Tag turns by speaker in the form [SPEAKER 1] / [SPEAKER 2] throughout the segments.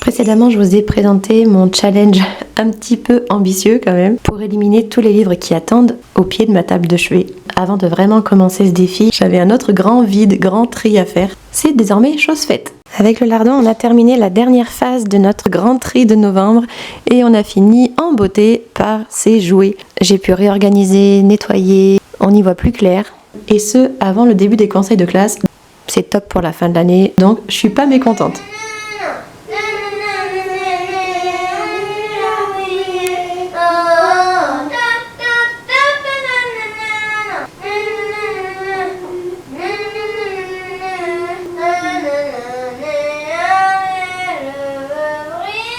[SPEAKER 1] Précédemment, je vous ai présenté mon challenge un petit peu ambitieux quand même pour éliminer tous les livres qui attendent au pied de ma table de chevet. Avant de vraiment commencer ce défi, j'avais un autre grand vide, grand tri à faire. C'est désormais chose faite. Avec le lardon, on a terminé la dernière phase de notre grand tri de novembre et on a fini en beauté par ses jouets. J'ai pu réorganiser, nettoyer, on y voit plus clair. Et ce, avant le début des conseils de classe. C'est top pour la fin de l'année, donc je suis pas mécontente.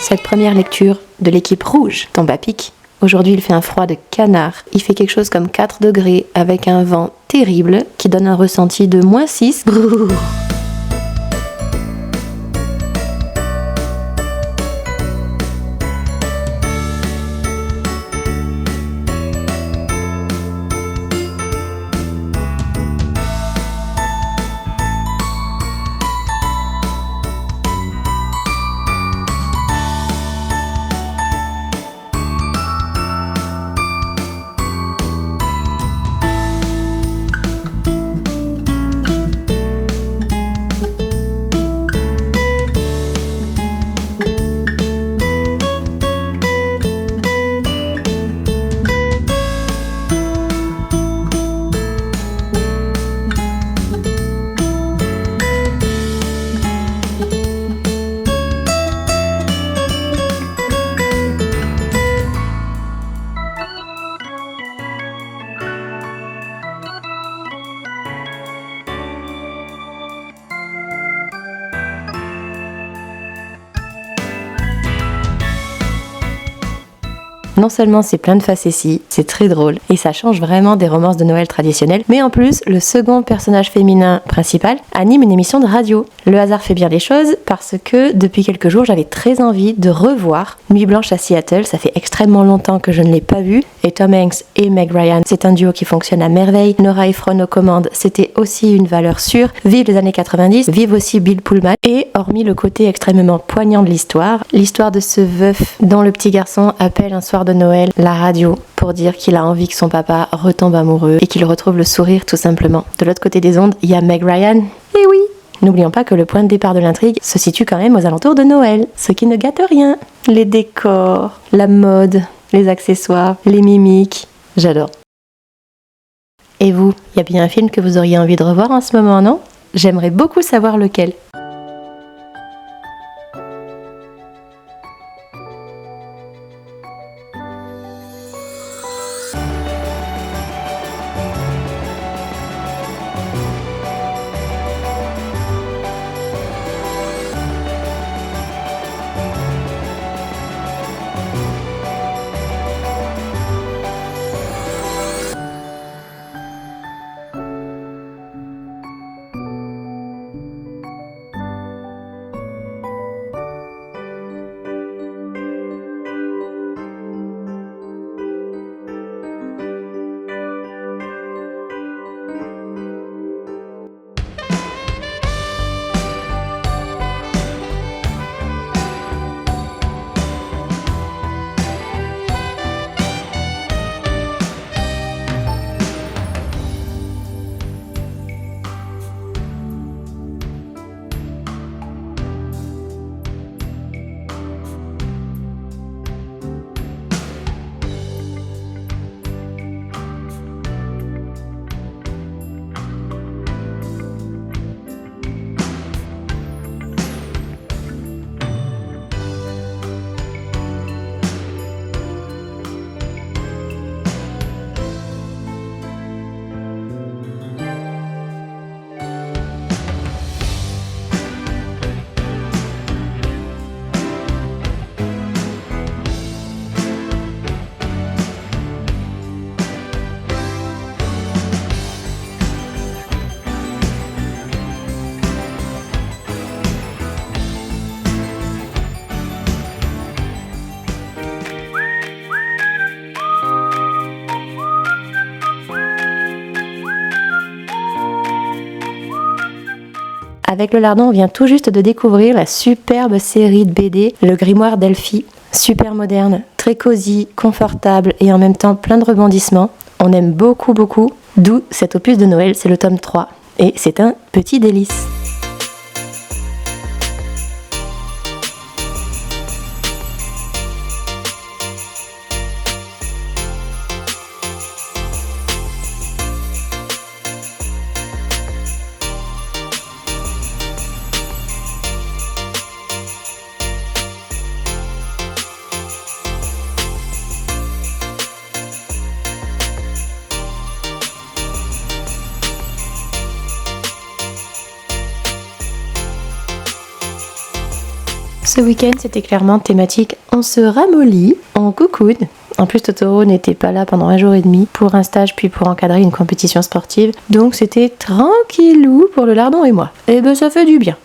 [SPEAKER 1] Cette première lecture de l'équipe rouge tombe à pic. Aujourd'hui, il fait un froid de canard. Il fait quelque chose comme 4 degrés avec un vent terrible qui donne un ressenti de -6. Brrr. Non seulement c'est plein de facéties, c'est très drôle et ça change vraiment des romances de Noël traditionnelles, mais en plus, le second personnage féminin principal anime une émission de radio. Le hasard fait bien les choses parce que depuis quelques jours, j'avais très envie de revoir Nuit blanche à Seattle. Ça fait extrêmement longtemps que je ne l'ai pas vu. Et Tom Hanks et Meg Ryan, c'est un duo qui fonctionne à merveille. Nora Ephron aux commandes, c'était aussi une valeur sûre. Vive les années 90, vive aussi Bill Pullman. Et hormis le côté extrêmement poignant de l'histoire de ce veuf dont le petit garçon appelle un soir de Noël la radio pour dire qu'il a envie que son papa retombe amoureux et qu'il retrouve le sourire tout simplement. De l'autre côté des ondes, il y a Meg Ryan. Et oui, n'oublions pas que le point de départ de l'intrigue se situe quand même aux alentours de Noël, ce qui ne gâte rien. Les décors, la mode, les accessoires, les mimiques, j'adore. Et vous, il y a bien un film que vous auriez envie de revoir en ce moment, non ? J'aimerais beaucoup savoir lequel. Avec le lardon, on vient tout juste de découvrir la superbe série de BD, Le Grimoire d'Elphie. Super moderne, très cosy, confortable et en même temps plein de rebondissements. On aime beaucoup, d'où cet opus de Noël, c'est le tome 3. Et c'est un petit délice. Ce week-end, c'était clairement thématique on se ramollit, on coucoude. En plus, Totoro n'était pas là pendant 1 jour et demi pour un stage puis pour encadrer une compétition sportive. Donc c'était tranquillou pour le lardon et moi. Et ben ça fait du bien.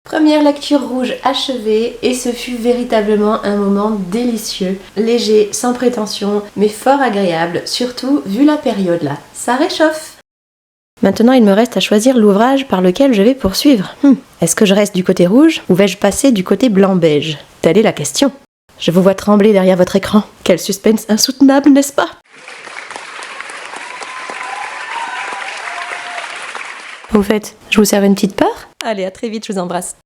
[SPEAKER 1] Première lecture rouge achevée et ce fut véritablement un moment délicieux, léger, sans prétention, mais fort agréable, surtout vu la période là. Ça réchauffe. Maintenant, il me reste à choisir l'ouvrage par lequel je vais poursuivre. Est-ce que je reste du côté rouge ou vais-je passer du côté blanc-beige? Telle est la question. Je vous vois trembler derrière votre écran. Quel suspense insoutenable, n'est-ce pas? Au fait, je vous sers une petite part? Allez, à très vite, je vous embrasse.